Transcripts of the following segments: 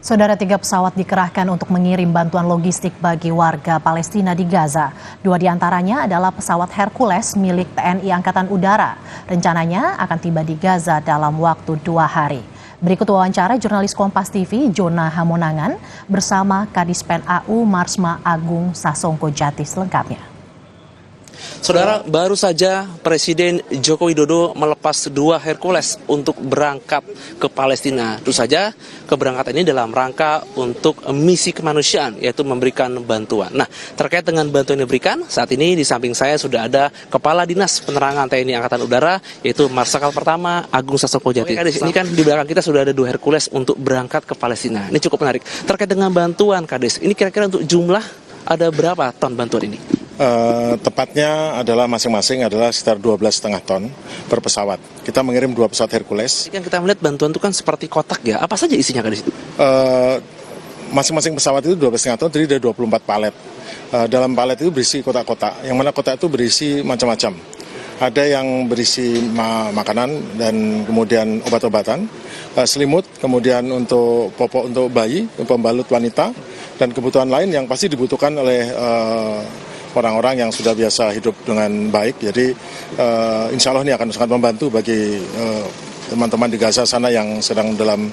Saudara, 3 pesawat dikerahkan untuk mengirim bantuan logistik bagi warga Palestina di Gaza. 2 diantaranya adalah pesawat Hercules milik TNI Angkatan Udara. Rencananya akan tiba di Gaza dalam waktu 2 hari. Berikut wawancara jurnalis Kompas TV Jona Hamonangan bersama Kadispen AU Marsma Agung Sasongko Jati selengkapnya. Saudara, baru saja Presiden Joko Widodo melepas 2 Hercules untuk berangkat ke Palestina. Tentu saja keberangkatan ini dalam rangka untuk misi kemanusiaan, yaitu memberikan bantuan. Nah, terkait dengan bantuan yang diberikan, saat ini di samping saya sudah ada Kepala Dinas Penerangan TNI Angkatan Udara, yaitu Marsikal Pertama Agung Sasongko Jati. Kadis, ini kan di belakang kita sudah ada 2 Hercules untuk berangkat ke Palestina. Ini cukup menarik. Terkait dengan bantuan, Kadis, ini kira-kira untuk jumlah ada berapa ton bantuan ini? Tepatnya adalah masing-masing adalah sekitar 12,5 ton per pesawat. Kita mengirim 2 pesawat Hercules. Kan kita melihat bantuan itu kan seperti kotak ya. Apa saja isinya kan di situ? Masing-masing pesawat itu 12,5 ton, jadi ada 24 palet. Dalam palet itu berisi kotak-kotak. Yang mana kotak itu berisi macam-macam. Ada yang berisi makanan dan kemudian obat-obatan, selimut, kemudian untuk popok untuk bayi, pembalut wanita, dan kebutuhan lain yang pasti dibutuhkan oleh orang-orang yang sudah biasa hidup dengan baik. Jadi insya Allah ini akan sangat membantu bagi teman-teman di Gaza sana yang sedang dalam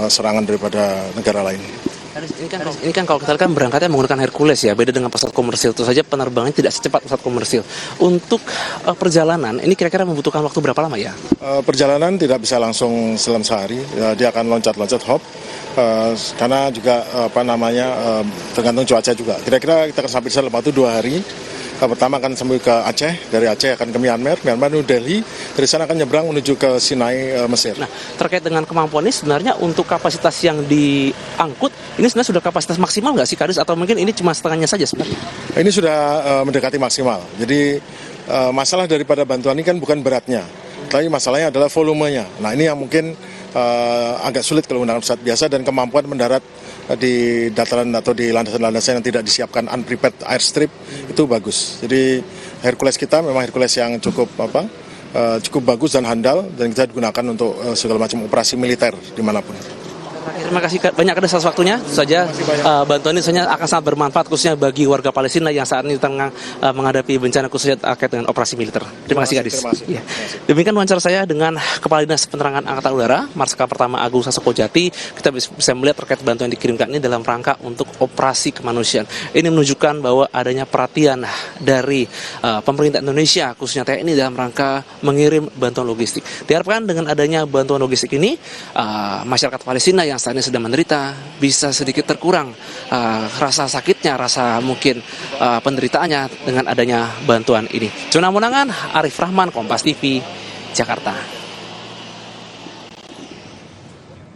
serangan daripada negara lain. Ini kan kalau kita lihat kan berangkatnya menggunakan Hercules ya, beda dengan pesawat komersil. Itu saja penerbangannya tidak secepat pesawat komersil. Untuk perjalanan, ini kira-kira membutuhkan waktu berapa lama ya? Perjalanan tidak bisa langsung dalam sehari, dia akan loncat-loncat hop. Karena juga tergantung cuaca juga. Kira-kira kita akan sampai di sana dalam waktu 2 hari. Pertama akan sampai ke Aceh, dari Aceh akan ke Myanmar New Delhi, dari sana akan nyebrang menuju ke Sinai, Mesir. Nah, terkait dengan kemampuan ini sebenarnya untuk kapasitas yang diangkut, ini sebenarnya sudah kapasitas maksimal nggak sih, Kadis? Atau mungkin ini cuma setengahnya saja sebenarnya? Ini sudah mendekati maksimal. Jadi masalah daripada bantuan ini kan bukan beratnya, tapi masalahnya adalah volumenya. Nah, ini yang mungkin agak sulit kalau menggunakan pesawat biasa, dan kemampuan mendarat di dataran atau di landasan-landasan yang tidak disiapkan unprepared airstrip itu bagus. Jadi Hercules kita memang Hercules yang cukup bagus dan handal, dan kita digunakan untuk segala macam operasi militer dimanapun. Terima kasih banyak atas waktunya. Saja bantuan ini akan sangat bermanfaat khususnya bagi warga Palestina yang saat ini tengah menghadapi bencana khususnya terkait dengan operasi militer. Terima kasih, Kadis. Ya. Demikian wawancara saya dengan Kepala Dinas Penerangan Angkatan Udara, Marsikal Pertama Agung Sasongko Jati. Kita bisa melihat terkait bantuan yang dikirimkan ini dalam rangka untuk operasi kemanusiaan. Ini menunjukkan bahwa adanya perhatian dari pemerintah Indonesia khususnya TNI dalam rangka mengirim bantuan logistik. Diharapkan dengan adanya bantuan logistik ini masyarakat Palestina yang saat ini sedang menderita bisa sedikit terkurang rasa sakitnya, rasa mungkin penderitaannya dengan adanya bantuan ini. Jona Hamonangan, Arif Rahman, Kompas TV, Jakarta.